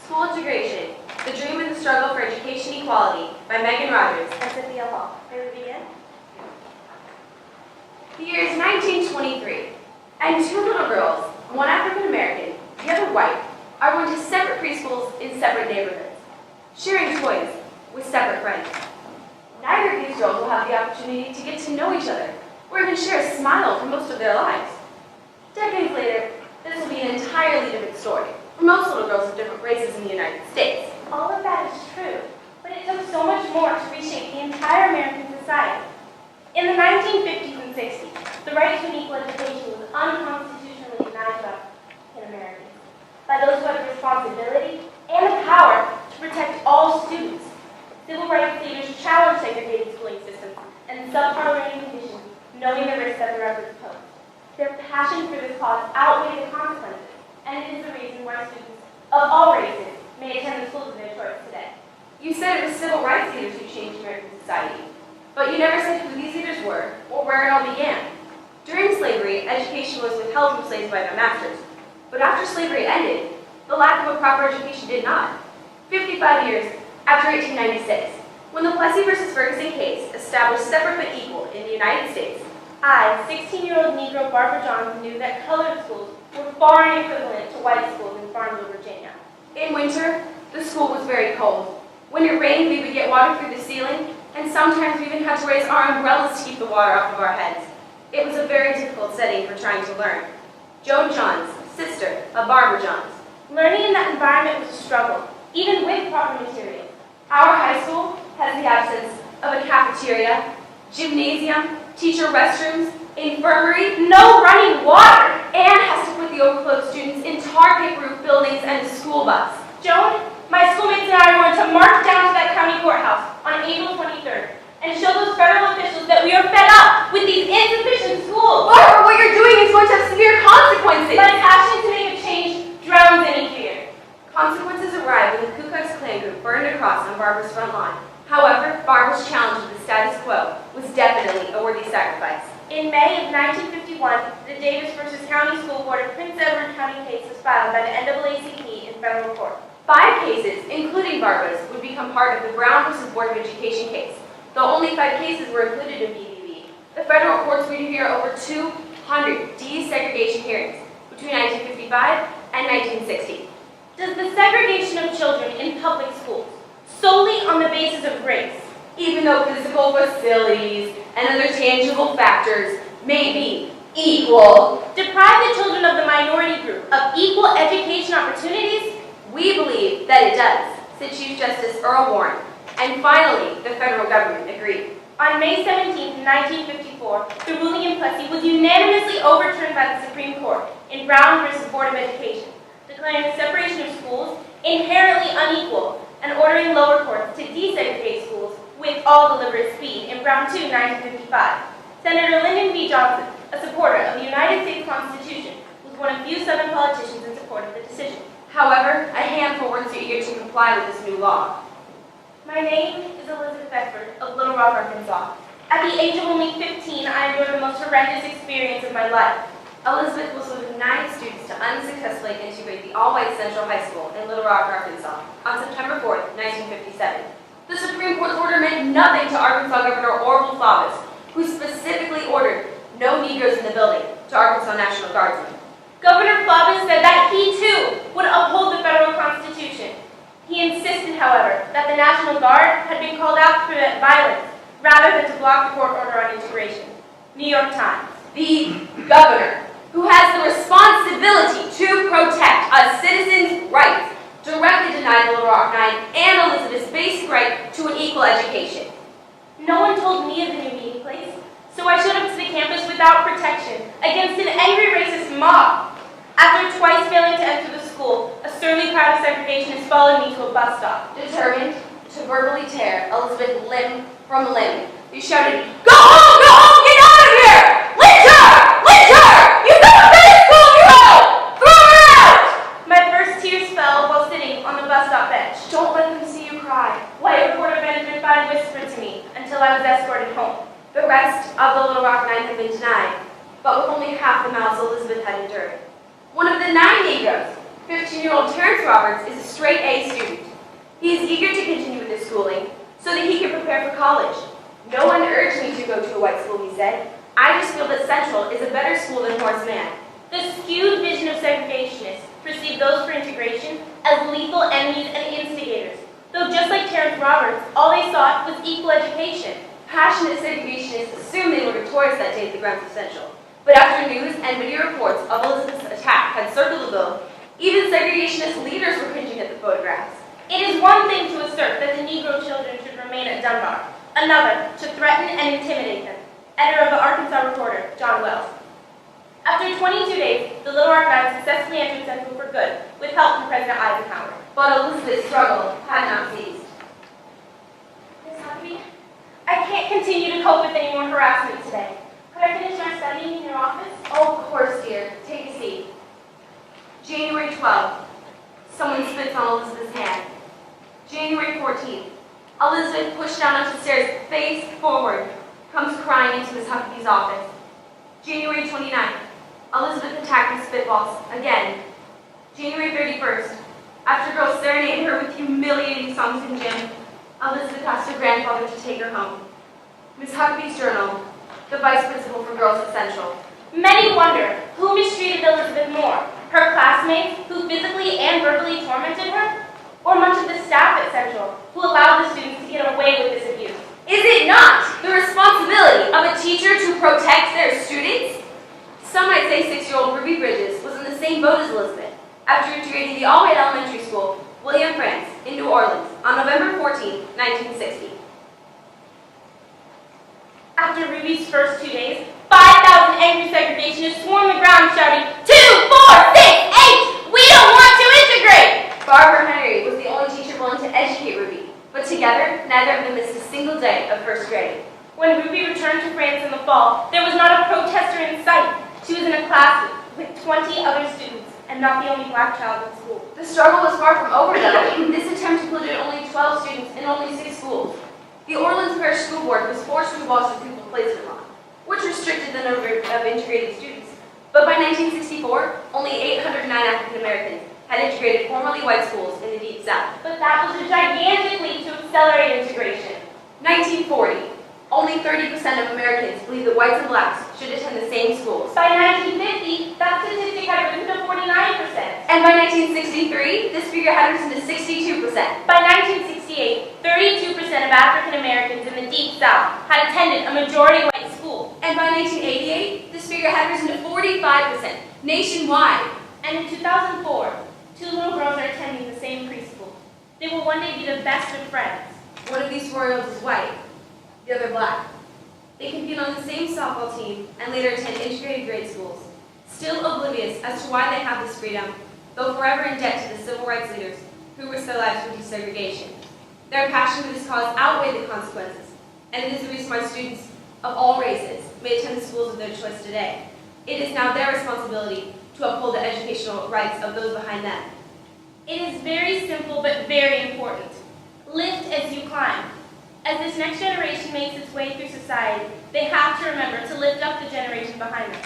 School Integration, The Dream and the Struggle for Education Equality by Megan Rogers and Cynthia Hall. May we begin? The year is 1923, and two little girls, one African American, the other white, are going to separate preschools in separate neighborhoods, sharing toys with separate friends. Neither of these girls will have the opportunity to get to know each other, or even share a smile for most of their lives. Decades later, this will be an entirely different story for most little girls of different races in the United States. All of that is true, but it took so much more to reshape the entire American society. In the 1950s and 60s, the right to an equal education was unconstitutionally denied to African Americans by those who had the responsibility and the power to protect all students. Civil rights leaders challenged segregated schooling systems and subpar learning conditions, knowing the risks that their efforts posed. Their passion for this cause outweighed the consequences, and it is the reason why students of all races may attend the schools of their choice today. You said it was civil rights leaders who changed American society, but you never said who these leaders were or where it all began. During slavery, education was withheld from slaves by their masters, but after slavery ended, the lack of a proper education did not. 55 years after 1896, when the Plessy versus Ferguson case established separate but equal in the United States, I, 16-year-old Negro Barbara Johns, knew that colored schools were far equivalent to white schools in Farmville, Virginia. In winter, the school was very cold. When it rained, we would get water through the ceiling, and sometimes we even had to raise our umbrellas to keep the water off of our heads. It was a very difficult setting for trying to learn. Joan Johns, sister of Barbara Johns. Learning in that environment was a struggle, even with proper materials. Our high school has the absence of a cafeteria, gymnasium, teacher restrooms, infirmary, no running water, and has to put the overflowed students in tar-pit-roof buildings and a school bus. Joan, my schoolmates and I are going to march down to that county courthouse on April 23rd and show those federal officials that we are fed up with these insufficient schools. Barbara, what you're doing is going to have severe consequences. My passion to make a change drowns any fear. Consequences arrived when the Ku Klux Klan group burned a cross on Barbara's front lawn. However, Barbara's challenge to the status quo was definitely a worthy sacrifice. In May of 1951, the Davis versus County School Board of Prince Edward County case was filed by the NAACP in federal court. 5 cases, including Barbara's, would become part of the Brown versus Board of Education case. Though only 5 cases were included in BVB, the federal courts would hear over 200 desegregation hearings between 1955 and 1960. Does the segregation of children in public schools solely on the basis of race, even though physical facilities and other tangible factors may be equal, deprive the children of the minority group of equal education opportunities? We believe that it does, said Chief Justice Earl Warren, and finally, the federal government agreed. On May 17, 1954, the ruling in Plessy was unanimously overturned by the Supreme Court in Brown versus Board of Education, declaring the separation of schools inherently unequal and ordering lower courts to desegregate schools with all deliberate speed in Brown 2, 1955. Senator Lyndon B. Johnson, a supporter of the United States Constitution, was one of few Southern politicians in support of the decision. However, a handful were too eager to comply with this new law. My name is Elizabeth Beckford of Little Rock, Arkansas. At the age of only 15, I endured the most horrendous experience of my life. Elizabeth was one of 9 students to unsuccessfully integrate the all-white Central High School in Little Rock, Arkansas on September 4th, 1957. The Supreme Court's order meant nothing to Arkansas Governor Orville Faubus, who specifically ordered no Negroes in the building to Arkansas National Guardsmen. Governor Faubus said that he, too, would uphold the federal Constitution. He insisted, however, that the National Guard had been called out to prevent violence rather than to block the court order on integration. New York Times. The governor, who has the responsibility to protect a citizen's rights, directly denied Little Rock 9 and Elizabeth's basic right to an equal education. No one told me of the new meeting place, so I showed up to the campus without protection against an angry racist mob. After twice failing to enter the school, a surly crowd of segregationists followed me to a bus stop. Determined to verbally tear Elizabeth limb from limb, they shouted, "Go home! Go home! Get out of here! Lynch her! Lynch her! You never finished school of your own! Throw her out!" My first tears fell while sitting on the bus stop bench. "Don't let them see you cry," white reporter Benjamin Fine whispered to me until I was escorted home. The rest of the Little Rock 9 had been denied, but with only half the mouths Elizabeth had endured. One of the 9 Negroes 15-year-old Terrence Roberts is a straight A student. He is eager to continue with his schooling so that he can prepare for college. No one urged me to go to a white school, he said. I just feel that Central is a better school than Horace Mann. The skewed vision of segregationists perceive those for integration as lethal enemies and instigators. Though just like Terrence Roberts, all they sought was equal education. Passionate segregationists assumed they were victorious that day at the grounds of Central. But after news and media reports of Elizabeth's attack had circled the bill, even segregationist leaders were cringing at the photographs. It is one thing to assert that the Negro children should remain at Dunbar, another to threaten and intimidate them. Editor of the Arkansas Recorder, John Wells. After 22 days, the Little Archives successfully entered Central for good, with help from President Eisenhower. But Elizabeth's struggle had not ceased. Miss Huckabee, I can't continue to cope with any more harassment today. Could I finish our studying in your office? Oh, of course, dear. Take a seat. January 12th. Someone spits on Elizabeth's hand. January 14th. Elizabeth pushed down onto the stairs, face forward, comes crying into Miss Huckabee's office. January 29th. Elizabeth attacked with spitballs again. January 31st. After girls serenaded her with humiliating songs in gym, Elizabeth asked her grandfather to take her home. Miss Huckabee's journal. The vice principal for girls at Central. Many wonder who mistreated Elizabeth more, her classmates who physically and verbally tormented her, or much of the staff at Central who allowed the students to get away with this abuse. Is it not the responsibility of a teacher to protect their students? Some might say 6-year-old Ruby Bridges was in the same boat as Elizabeth after integrating the all-white elementary school, William France, in New Orleans on November 14, 1960. After Ruby's first 2 days, 5,000 angry segregationists swarmed the ground shouting, 2, 4, 6, 8! We don't want to integrate! Barbara Henry was the only teacher willing to educate Ruby, but together, neither of them missed a single day of first grade. When Ruby returned to France in the fall, there was not a protester in sight. She was in a class with 20 other students, and not the only black child in school. The struggle was far from over, though. This attempt included only 12 students in only 6 schools. The Orleans Parish School Board was forced to abolish the pupil placement law, which restricted the number of integrated students. But by 1964, only 809 African Americans had integrated formerly white schools in the Deep South. But that was a gigantic leap to accelerate integration. 1940, only 30% of Americans believed that whites and blacks should attend the same schools. By 1950, that statistic had risen to 49%. And by 1963, this figure had risen to 62%. By 1968, 32% of African Americans in the Deep South had attended a majority white school. And by 1988, this figure had risen to 45% nationwide. And in 2004, 2 little girls are attending the same preschool. They will one day be the best of friends. One of these 4-year-olds is white, the other black. They compete on the same softball team and later attend integrated grade schools, still oblivious as to why they have this freedom, though forever in debt to the civil rights leaders who risked their lives for desegregation. Their passion for this cause outweighed the consequences, and it is the reason why students of all races may attend the schools of their choice today. It is now their responsibility to uphold the educational rights of those behind them. It is very simple but very important. Lift as you climb. As this next generation makes its way through society, they have to remember to lift up the generation behind them.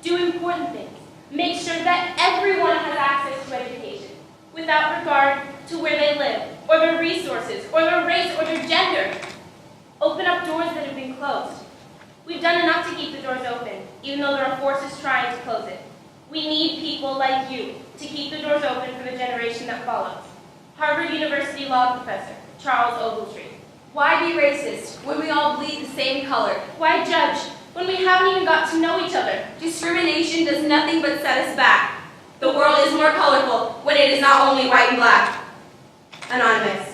Do important things. Make sure that everyone has access to education, without regard to where they live, or their resources, or their race, or their gender. Open up doors that have been closed. We've done enough to keep the doors open, even though there are forces trying to close it. We need people like you to keep the doors open for the generation that follows. Harvard University Law Professor, Charles Ogletree. Why be racist when we all bleed the same color? Why judge when we haven't even got to know each other? Discrimination does nothing but set us back. The world is more colorful when it is not only white and black. Anonymous.